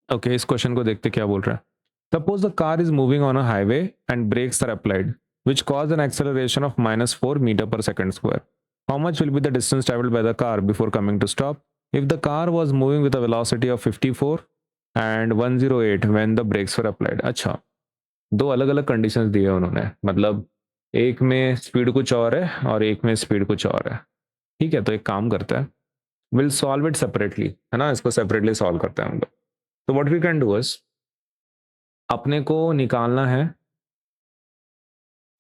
Okay, इस question को देखते क्या बोल रहा है। Suppose the car is moving on a highway and brakes are applied which cause an acceleration of -4 meter per second square. How much will be the distance traveled by the car before coming to stop? If the car was moving with a velocity of 54 and 108 when the brakes were applied. अच्छा, दो अलग अलग conditions दिए उन्होंने, मतलब एक में speed कुछ और है और एक में स्पीड कुछ और है। ठीक है, तो एक काम करता है, विल सॉल्व इट सेपरेटली, है ना, इसको सेपरेटली सॉल्व करते हैं हम लोग। तो what we can do is, अपने को निकालना है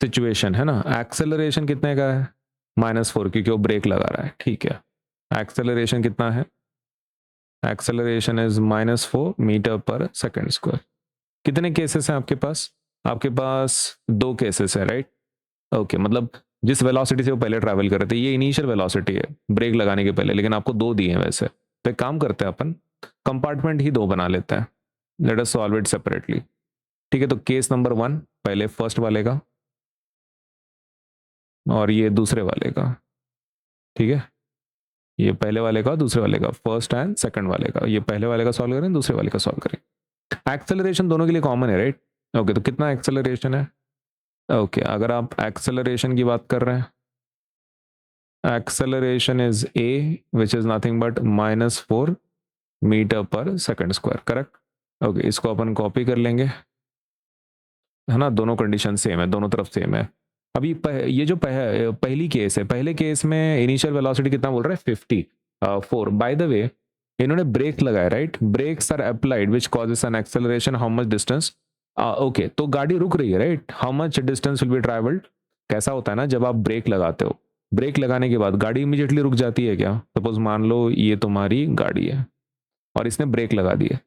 सिचुएशन, है ना। एक्सेलरेशन कितने का है, -4, क्योंकि वो ब्रेक लगा रहा है। ठीक है, एक्सेलरेशन कितना है, एक्सेलरेशन इज -4 मीटर पर सेकेंड स्क्वायर। कितने केसेस हैं आपके पास, आपके पास दो केसेस है, राइट। ओके, मतलब जिस वेलोसिटी से वो पहले ट्रैवल कर रहे थे, ये इनिशियल वेलोसिटी है ब्रेक लगाने के पहले, लेकिन आपको दो दिए हैं वैसे। तो एक काम करते हैं, अपन कंपार्टमेंट ही दो बना लेते हैं। Let us solve it separately. ठीक है, तो केस नंबर 1 पहले फर्स्ट वाले का और ये दूसरे वाले का। ठीक है, ये पहले वाले का दूसरे वाले का, फर्स्ट एंड सेकंड वाले का। ये पहले वाले का सॉल्व करें, दूसरे वाले का सॉल्व करें। एक्सेलरेशन दोनों के लिए कॉमन है, राइट। ओके, तो कितना एक्सेलरेशन है। ओके, अगर आप एक्सेलरेशन की बात कर रहे हैं, acceleration is a which is nothing but -4 metre पर सेकंड स्क्वायर, करेक्ट। ओके, इसको अपन कॉपी कर लेंगे, है ना, दोनों कंडीशन सेम है, दोनों तरफ सेम है। अभी ये जो पहली केस है, पहले केस में इनिशियल वेलोसिटी कितना बोल रहा है, 54। बाय द वे, इन्होंने ब्रेक लगाया, right, brakes are applied which causes an acceleration, how much distance. Okay, तो गाड़ी रुक रही है, right, how much distance will be travelled. कैसा होता है ना, जब आप ब्रेक लगाते हो, ब्रेक लगाने के बाद गाड़ी इमीडिएटली रुक जाती है क्या। सपोज मान लो ये तुम्हारी गाड़ी है और इसने ब्रेक लगा दिया,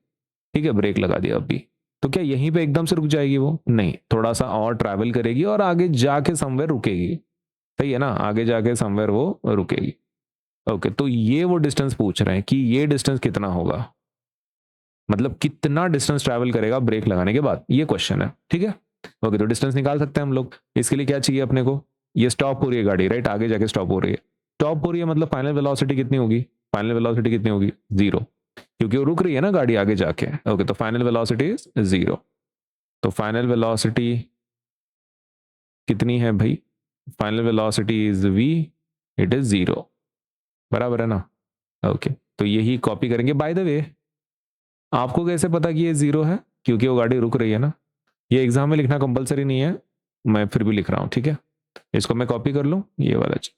ठीक है, ब्रेक लगा दिया अभी, तो क्या यहीं पे एकदम से रुक जाएगी वो, नहीं, थोड़ा सा और ट्रैवल करेगी और आगे जाके समवेयर रुकेगी। सही है ना, आगे जाके समवेयर वो रुकेगी। ओके, तो ये वो डिस्टेंस पूछ रहे हैं कि ये डिस्टेंस कितना होगा, मतलब कितना डिस्टेंस ट्रैवल करेगा ब्रेक लगाने के बाद, ये क्वेश्चन है। ठीक है, ओके, तो डिस्टेंस निकाल सकते हैं हम लोग। इसके लिए क्या चाहिए अपने को, ये स्टॉप हो रही है गाड़ी, राइट, आगे जाके स्टॉप हो रही है। स्टॉप हो रही है मतलब फाइनल वेलोसिटी कितनी होगी, फाइनल वेलोसिटी कितनी होगी, 0, क्योंकि वो रुक रही है ना गाड़ी आगे जाके। ओके, तो फाइनल वेलोसिटी इज 0। तो फाइनल वेलोसिटी कितनी है भाई, final velocity is v, it is 0, बराबर है ना। ओके, तो यही कॉपी करेंगे। बाय द वे, आपको कैसे पता कि ये 0 है, क्योंकि वो गाड़ी रुक रही है ना। ये एग्जाम में लिखना कंपलसरी नहीं है, मैं फिर भी लिख रहा हूं, ठीक है। इसको मैं कॉपी कर लूं, ये वाला चीज।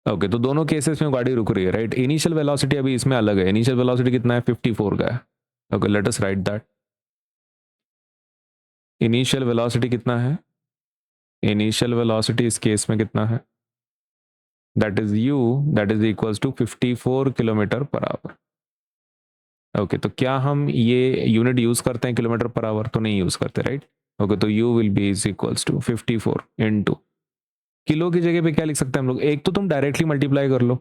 ओके, तो दोनों केसेस में गाड़ी रुक रही है, राइट। इनिशियल वेलोसिटी अभी इसमें अलग है, इनिशियल वेलोसिटी कितना है, 54 का है। Okay, let us write that. Initial velocity कितना है, इनिशियल वेलोसिटी इस केस में कितना है, that is u, that is equals to 54 kilometre पर आवर। ओके, तो क्या हम ये यूनिट यूज करते हैं किलोमीटर पर आवर, तो नहीं यूज करते, राइट। ओके, तो u will be is equals to 54 into, kilo की जगह पे क्या लिख सकते हैं हम लोग, एक तो तुम डायरेक्टली मल्टीप्लाई कर लो,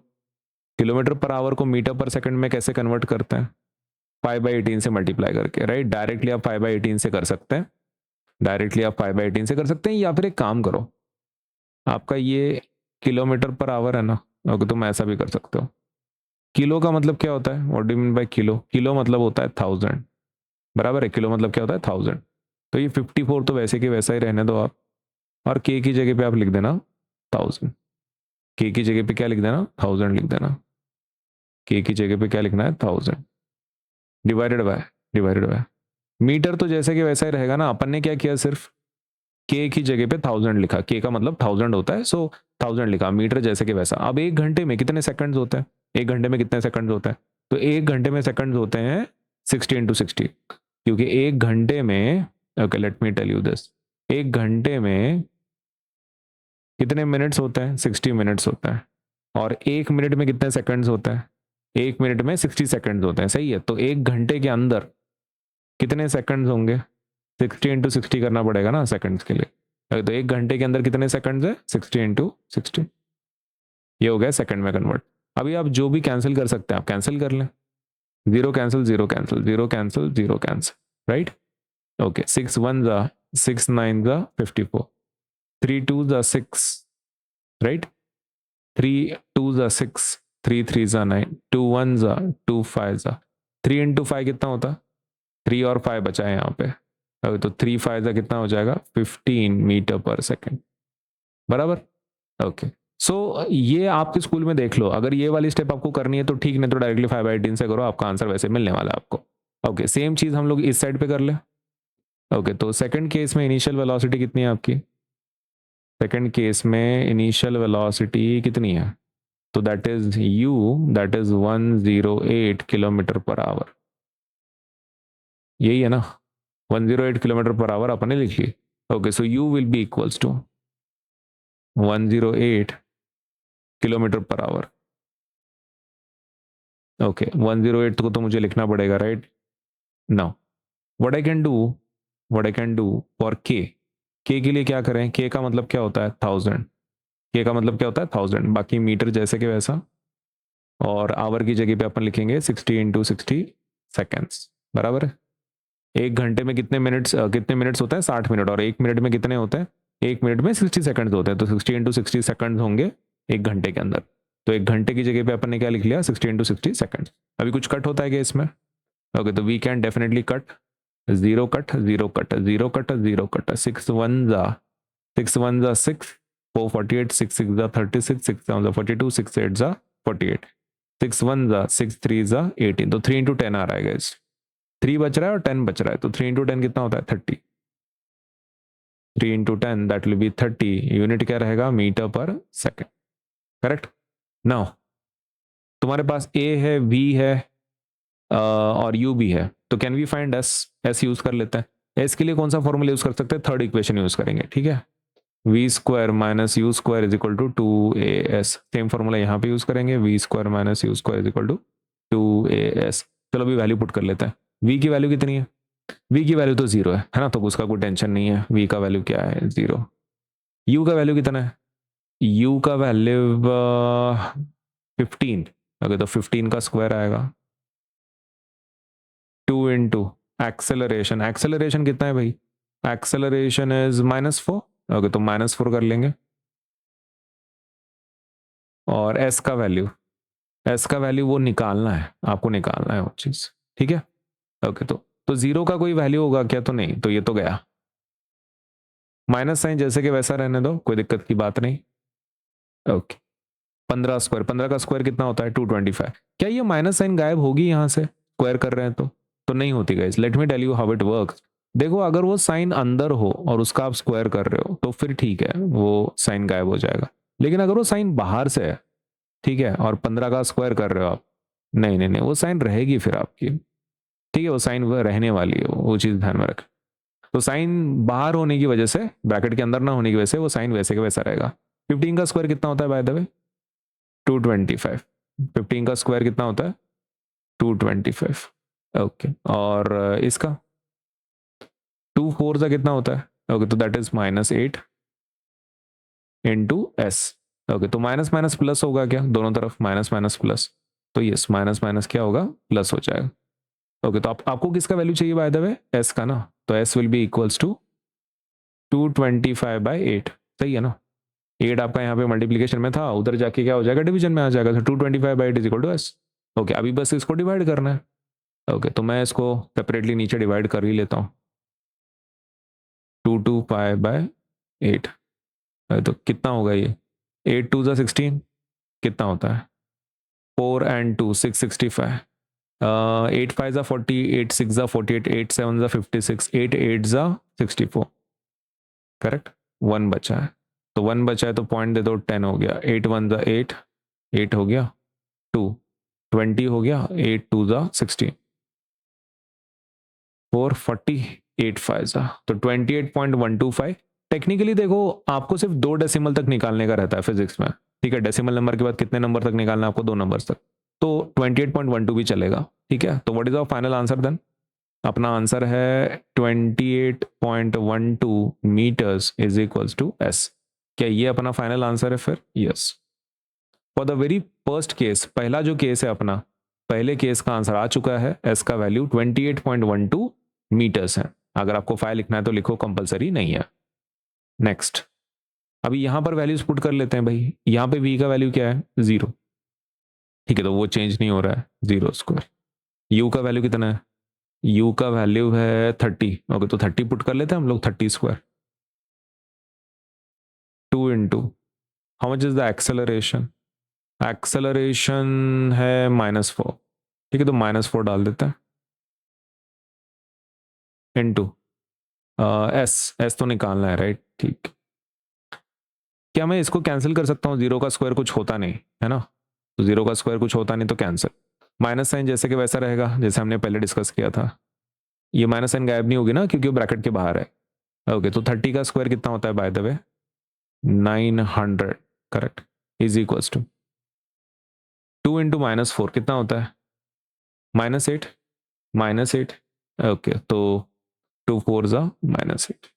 किलोमीटर पर आवर को मीटर पर सेकंड में कैसे कन्वर्ट करते हैं, 5/18 से मल्टीप्लाई करके, राइट। डायरेक्टली आप 5/18 से कर सकते हैं, डायरेक्टली आप 5/18 से कर सकते हैं, या फिर एक काम करो, आपका ये किलोमीटर पर आवर है ना। ओके, तुम ऐसा भी कर सकते हो। किलो का मतलब क्या होता है, what do you mean by kilo, kilo मतलब होता है 1000, बराबर है। किलो मतलब क्या होता है 1000। तो ये 54 तो वैसे कि वैसा ही रहने दो आप, और के की जगह पे आप लिख देना 1000, के की जगह पे क्या लिख देना, 1000 लिख देना, के की जगह पे क्या लिखना है, 1000 डिवाइडेड बाय मीटर, तो जैसे कि वैसा ही रहेगा ना। अपन ने क्या किया, सिर्फ के की जगह पे 1000 लिखा, के का मतलब 1000 होता है, सो 1000 लिखा, मीटर जैसे कि वैसा। अब एक घंटे में कितने सेकंड्स होते हैं, एक घंटे में कितने सेकंड्स होते हैं, तो एक घंटे में सेकंड्स होते हैं 60 × 60, क्योंकि एक घंटे में, okay let me tell you this, एक घंटे में कितने मिनट्स होते हैं, 60 मिनट्स होता है। और एक मिनट में कितने सेकंड्स होते हैं, एक मिनट में 60 सेकंड्स होते हैं, सही है। तो एक घंटे के अंदर कितने सेकंड्स होंगे, 60 × 60 करना पड़ेगा ना सेकंड्स के लिए। तो एक घंटे के अंदर कितने सेकंड्स है, 60 × 60, ये हो गया सेकंड में कन्वर्ट। अभी आप जो भी कैंसिल कर सकते हैं आप कैंसिल कर लें, 0 cancel 0 cancel 0 cancel 0 cancel, right. Okay, 6 1 जा 6 9 जा 54, 3 2 जा 6, राइट, 3 2 जा 6, 3 3 जा 9, 2 1 जा 2 5 जा 3 इंटू 5 कितना होता है? 3 और 5 बचा है यहाँ पे। अभी तो 3 5 जा कितना हो जाएगा? 15 मीटर पर सेकेंड, बराबर। ओके, सो ये आपके स्कूल में देख लो, अगर ये वाली स्टेप आपको करनी है तो ठीक, नहीं तो डायरेक्टली 5/18 से करो, आपका आंसर वैसे मिलने वाला है आपको। ओके, सेम चीज हम लोग इस साइड पे कर ले। ओके, तो सेकंड केस में इनिशियल वेलोसिटी कितनी है आपकी? सेकंड केस में इनिशियल वेलोसिटी कितनी है? तो that is that is 108 kilometre पर आवर। यही है ना, 108 किलोमीटर पर आवर अपने लिख ली। Okay, so u will be equals to 108 kilometre पर आवर। ओके, 108 को तो मुझे लिखना पड़ेगा, right? Now what I can do for के लिए क्या करें? के का मतलब क्या होता है? 1000। के का मतलब क्या होता है? 1000। बाकी मीटर जैसे कि वैसा, और आवर की जगह पे अपन लिखेंगे 60 इंटू 60 सेकेंड्स, बराबर है। एक घंटे में कितने मिनट्स होता है? 60 मिनट। और एक मिनट में कितने होते हैं? एक मिनट में 60 सेकंड्स होते हैं, तो 60 इंटू 60 सेकंड्स होंगे एक घंटे के अंदर। तो एक घंटे की जगह पे अपन ने क्या लिख लिया? 60 इंटू 60 सेकंड। अभी कुछ कट होता है क्या इसमें? ओके, तो we can definitely cut. 0 cut 0 cut 0 cut 0 cut 6 1 जा 6 4 48 6 6 जा 36 6 7 जा 42 6 8 जा 48 6 1 जा 6 3 जा 18। तो 3 इंटू 10 आ रहा है गाइस। 3 बच रहा है और 10 बच रहा है, तो 3 इंटू 10 कितना होता है? 30। 3 into 10 that will B 30। Unit क्या रहेगा? मीटर पर सेकेंड, करेक्ट। नाउ तुम्हारे पास ए है, वी है, और यू भी है, तो can we find s? S use कर लेते हैं। एस के लिए कौन सा फॉर्मूला यूज कर सकते हैं? थर्ड इक्वेशन यूज करेंगे, ठीक है। V square minus u square is equal to 2as। Same formula यहाँ पे यूज करेंगे, v square minus u square is equal to 2as। चलो अभी वैल्यू पुट कर लेते हैं। वी की वैल्यू कितनी है? वी की वैल्यू तो 0 है ना, तो उसका कोई टेंशन नहीं है। वी का वैल्यू क्या है? 0। यू का वैल्यू कितना है? यू का वैल्यू 15। ओके, तो 15 का स्क्वायर आएगा 2 इंटू एक्सेलरेशन। एक्सेलरेशन कितना है भाई? Acceleration is -4। ओके, तो -4 कर लेंगे। और एस का वैल्यू वो निकालना है, आपको निकालना है वो चीज, ठीक है। ओके, तो 0 का कोई वैल्यू होगा क्या? तो नहीं, तो ये तो गया। माइनस साइन जैसे कि वैसा रहने दो, कोई दिक्कत की बात नहीं। ओके, 15 का स्क्वायर कितना होता है? 225। क्या ये माइनस साइन गायब होगी यहाँ से स्क्वायर कर रहे हैं तो नहीं होती guys. Let me tell you how it works. देखो, अगर वो साइन अंदर हो और उसका आप स्क्वायर कर रहे हो तो फिर ठीक है, वो साइन गायब हो जाएगा। लेकिन अगर वो साइन बाहर से है, ठीक है, और 15 का स्क्वायर कर रहे हो आप, नहीं नहीं नहीं, वो साइन रहेगी फिर आपकी, ठीक है, वो साइन वो रहने वाली है, वो चीज़ ध्यान में रखें। तो साइन बाहर होने की वजह से, ब्रैकेट के अंदर ना होने की वजह से वो साइन वैसे का वैसा रहेगा। 15 का स्क्वायर कितना होता है बाय द वे? 225। 15 का स्क्वायर कितना होता है? 225। ओके, और इसका 2 4 का कितना होता है? ओके, तो that is -8 into S. Okay, तो माइनस माइनस प्लस होगा क्या? दोनों तरफ माइनस माइनस प्लस, तो यस, माइनस माइनस क्या होगा? प्लस हो जाएगा। ओके, तो आपको किसका वैल्यू चाहिए बाय द वे? एस का ना, तो s will be equals to 225/8। सही है ना? 8 आपका यहाँ पे मल्टीप्लीकेशन में था, उधर जाके क्या हो जाएगा? डिवीजन में आ जाएगा। तो 225/8 is equal to s. Okay, अभी बस इसको डिवाइड करना है। ओके, तो मैं इसको सेपरेटली नीचे डिवाइड कर ही लेता हूँ। 225/8, तो कितना होगा ये? 8 2 जा 16 कितना होता है? 4 and 2 665। 8 5 जा 40, 8 6 जा 48, 8 7 जा 56, 8 8 जा 64, करेक्ट। 1 बचा है, तो 1 बचा है तो पॉइंट दे दो, 10 हो गया। 8 1 जा 8, 8 हो गया, 2 20 हो गया, 8 2 जा 16, 4 40, 8 5 जा तो 28.125। टेक्निकली देखो, आपको सिर्फ 2 डेसिमल तक निकालने का रहता है फिजिक्स में, ठीक है। डेसिमल नंबर के बाद कितने नंबर तक निकालना है आपको? 2 नंबर तक, तो 28.12 भी चलेगा, ठीक है। तो what is our final answer then? अपना आंसर है 28.12 metres is equals to s. क्या ये अपना फाइनल आंसर है फिर? Yes. For the very first case, पहला जो केस है अपना, पहले केस का आंसर आ चुका है। एस का वैल्यू 28.12 मीटर्स है। अगर आपको फाइल लिखना है तो लिखो, कंपलसरी नहीं है। नेक्स्ट, अभी यहां पर वैल्यूज पुट कर लेते हैं भाई। यहां पे वी का वैल्यू क्या है? 0। ठीक है, तो वो चेंज नहीं हो रहा है, 0²। यू का वैल्यू कितना है? यू का वैल्यू है 30। ओके, तो 30 पुट कर लेते हैं हम लोग, 30²। 2 into how much is the acceleration? Acceleration है -4। ठीक है, तो -4 डाल देते हैं इंटू एस। एस तो निकालना है, राइट? ठीक। क्या मैं इसको कैंसिल कर सकता हूँ? 0 का स्क्वायर कुछ होता नहीं है ना, तो 0 का स्क्वायर कुछ होता नहीं, तो कैंसिल। माइनस साइन जैसे कि वैसा रहेगा, जैसे हमने पहले डिस्कस किया था। ये माइनस साइन गायब नहीं होगी ना, क्योंकि वो ब्रैकेट के बाहर है। ओके, तो 30 का स्क्वायर कितना होता है by the way? 900। Correct. Is equals to 2 into -4 कितना होता है? -8। -8। ओके, तो 2 4 ज़ा -8।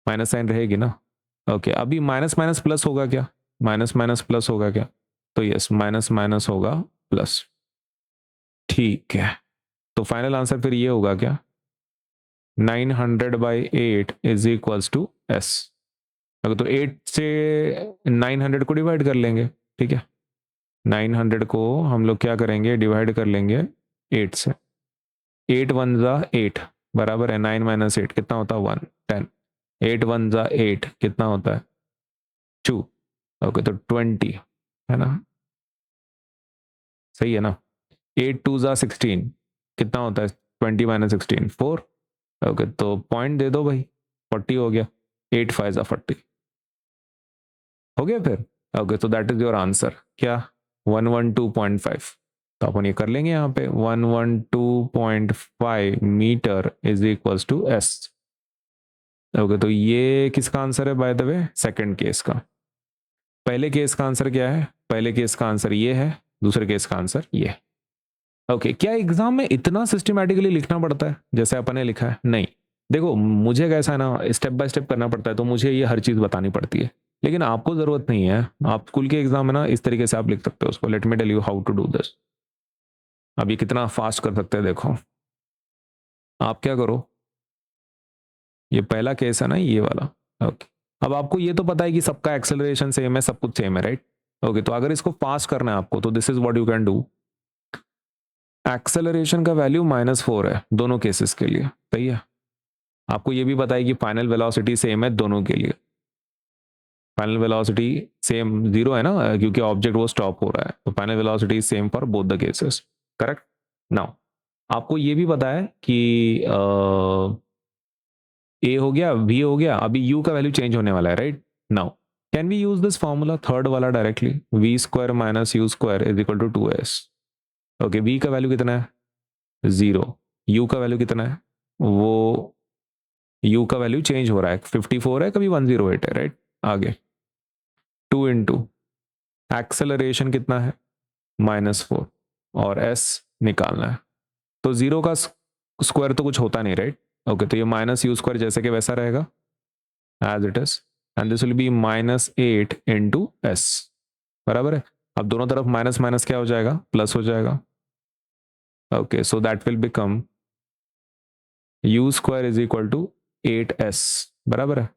माइनस साइन रहेगी ना। ओके, अभी माइनस माइनस प्लस होगा क्या? माइनस माइनस प्लस होगा क्या? तो यस, माइनस माइनस होगा प्लस। ठीक है, तो फाइनल आंसर फिर ये होगा क्या? 900/8 इज इक्वल्स टू एस। अगर तो 8 से 900 को डिवाइड कर लेंगे। ठीक है, 900 को हम लोग क्या करेंगे? डिवाइड कर लेंगे 8 से। 8 1 ज़ा 8 बराबर है 9 माइनस 8 कितना होता है? 1 10। 8 1 ज़ा 8 कितना होता है? 2। ओके, तो 20 है ना, सही है ना। 8 2 ज़ा 16 कितना होता है? 20 माइनस 16 4। ओके, तो पॉइंट दे दो भाई, 40 हो गया। 8 5 ज़ा 40 हो गया फिर। ओके, तो दैट इज योर आंसर। क्या? 112.5। तो अपन ये कर लेंगे यहाँ पे, 112.5 metre is equals to s. Okay, तो ये किसका आंसर है by the way? Second case का। पहले केस का आंसर क्या है? पहले केस का आंसर ये है, दूसरे केस का आंसर ये है। ओके, क्या एग्जाम में इतना सिस्टमैटिकली लिखना पड़ता है जैसे अपन ने लिखा है? नहीं। देखो, मुझे कैसा है ना, स्टेप बाय स्टेप करना पड़ता है, तो मुझे ये हर चीज बतानी पड़ती है। लेकिन आपको जरूरत नहीं है, आप स्कूल के एग्जाम में ना इस तरीके से आप लिख सकते हो उसको। Let me tell you how to do this. अब ये कितना फास्ट कर सकते हैं देखो। आप क्या करो, ये पहला केस है ना, ये वाला। ओके, अब आपको ये तो पता है कि सबका एक्सेलरेशन सेम है, सब कुछ सेम है, राइट? ओके, तो अगर इसको फास्ट करना है आपको, तो this is what you can do. Acceleration का वैल्यू -4 है दोनों केसेस के लिए, सही है। आपको ये भी पता है कि फाइनल वेलोसिटी सेम है दोनों के लिए। फाइनल वेलोसिटी सेम 0 है ना, क्योंकि ऑब्जेक्ट वो स्टॉप हो रहा है, तो final velocity same for both the cases. Correct. Now आपको ये भी पता है कि ए हो गया, वी हो गया, अभी यू का वैल्यू चेंज होने वाला है, right? Now can we use this formula third वाला directly? V square minus u square is equal to 2s। Okay, v का वैल्यू कितना है? 0। यू का वैल्यू कितना है? वो यू का वैल्यू चेंज हो रहा है, 54 है, कभी 108 है, राइट? आगे 2 इंटू एक्सेलरेशन कितना है? -4, और एस निकालना है। तो 0 का स्क्वायर तो कुछ होता नहीं, राइट? ओके, तो ये माइनस यू स्क्वायर जैसे कि वैसा रहेगा as it is, and this will be -8 into s. बराबर है। अब दोनों तरफ माइनस माइनस क्या हो जाएगा? प्लस हो जाएगा। Okay, so that will become u square is equal to 8s। बराबर है।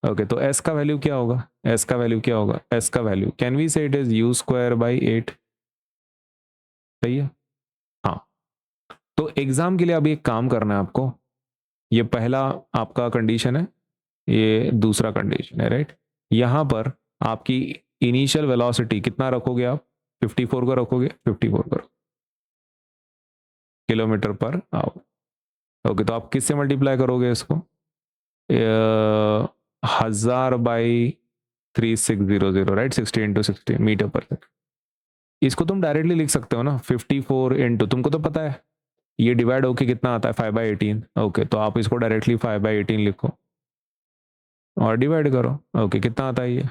ओके, तो s का वैल्यू क्या होगा? s का वैल्यू क्या होगा? s का वैल्यू कैन वी से it is you square by 8। सही है। हाँ, तो एग्जाम के लिए अभी एक काम करना है आपको। ये पहला आपका कंडीशन है, ये दूसरा कंडीशन है, राइट? यहां पर आपकी इनिशियल वेलोसिटी कितना रखोगे आप? 54 को रखोगे, 54 को किलोमीटर पर आवर। ओके, तो आप किससे मल्टीप्लाई करोगे इसको? 1000/3600, राइट? 60 इंटू 60 मीटर पर सेकंड। इसको तुम डायरेक्टली लिख सकते हो ना, 54 इंटू, तुमको तो पता है ये डिवाइड होके कितना आता है? 5/18। ओके, तो आप इसको डायरेक्टली 5/18 लिखो और डिवाइड करो। ओके, कितना आता है ये?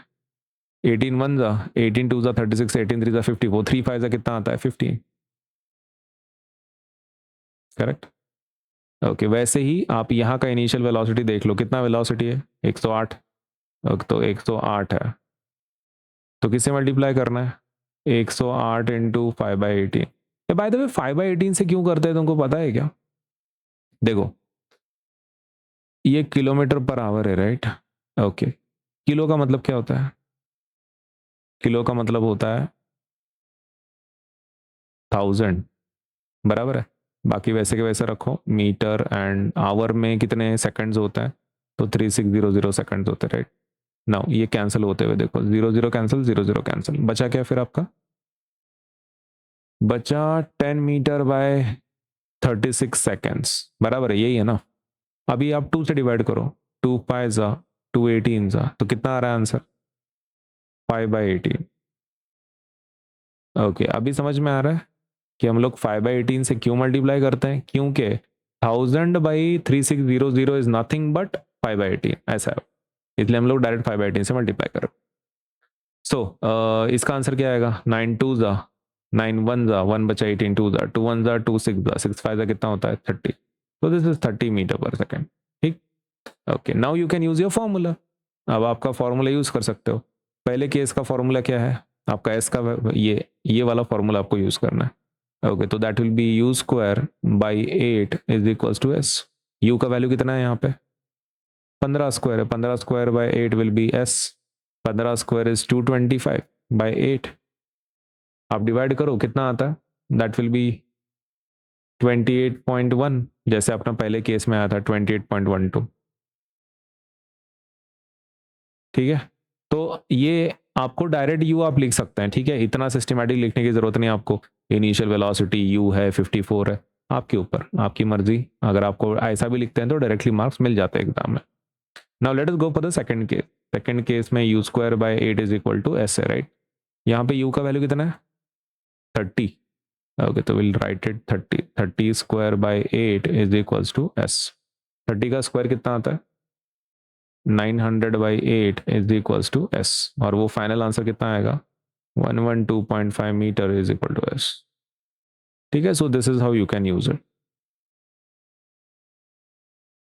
18 1 जा 18 2 जा 36, 18 3 जा 54, 3 5 जा कितना आता है? 15। करेक्ट। ओके, वैसे ही आप यहाँ का इनिशियल वेलोसिटी देख लो, कितना वेलोसिटी है? 108। ओके, तो 108 है, तो किससे मल्टीप्लाई करना है? 108 इंटू 5/18। बाय द वे 5/18 से क्यों करते हैं तुमको पता है क्या? देखो, ये किलोमीटर पर आवर है, राइट? ओके, किलो का मतलब क्या होता है? किलो का मतलब होता है 1000 बराबर है, बाकी वैसे के वैसे रखो। मीटर एंड आवर में कितने सेकंड्स होता है, तो 3600 सेकंड्स होते हैं, राइट। नाउ ये कैंसिल होते हुए देखो, 00 कैंसिल, 00 कैंसिल, बचा क्या फिर आपका, बचा 10 मीटर बाय 36 सेकेंड्स, बराबर है, यही है ना। अभी आप 2 से डिवाइड करो, 2 पाई जा 2 18 जा, तो कितना आ रहा है आंसर, 5/18। ओके, अभी समझ में आ रहा है कि हम लोग 5/18 से क्यों मल्टीप्लाई करते हैं, क्योंकि 1000/3600 इज नथिंग बट 5/18, ऐसा है, इसलिए हम लोग डायरेक्ट 5/18 से मल्टीप्लाई करें। सो इसका आंसर क्या आएगा, 9 2 जा 9 1 जा 1 बचा 18, 2 जा 2 1 जा 2 6 जा 6 5 जा कितना होता है 30, तो दिस इज 30 मीटर पर सेकेंड, ठीक। Okay, now you can use your formula, अब आपका फॉर्मूला यूज कर सकते हो। पहले केस का फॉर्मूला क्या है आपका, एस का, ये वाला फॉर्मूला आपको यूज करना है। ओके, तो that will be u square by 8 is equals to s. U का वैल्यू कितना है यहाँ पे, 15 स्क्वायर है, 15 square by 8 will be s, 15 square is 225/8, आप डिवाइड करो कितना आता है, दैट विल बी 28.1, जैसे अपना पहले केस में आया था 28.12, ठीक है। तो ये आपको डायरेक्ट यू आप लिख सकते हैं, ठीक है, इतना सिस्टमेटिक लिखने की जरूरत नहीं आपको। इनिशियल वेलोसिटी यू है 54 है, आपके ऊपर, आपकी मर्जी, अगर आपको ऐसा भी लिखते हैं तो डायरेक्टली मार्क्स मिल जाते हैं एग्जाम में। Now let us go for the second case. Second case में u square by 8 is equal to s है, राइट। यहाँ पे यू का वैल्यू कितना है 30, ओके, तो will write it 30 square by 8 is equals to s. 30 का स्क्वायर कितना आता है 900/8 इज इक्वल्स टू एस, और वो फाइनल आंसर कितना आएगा 112.5 metre is equal to s, ठीक है। So this is how you can use it.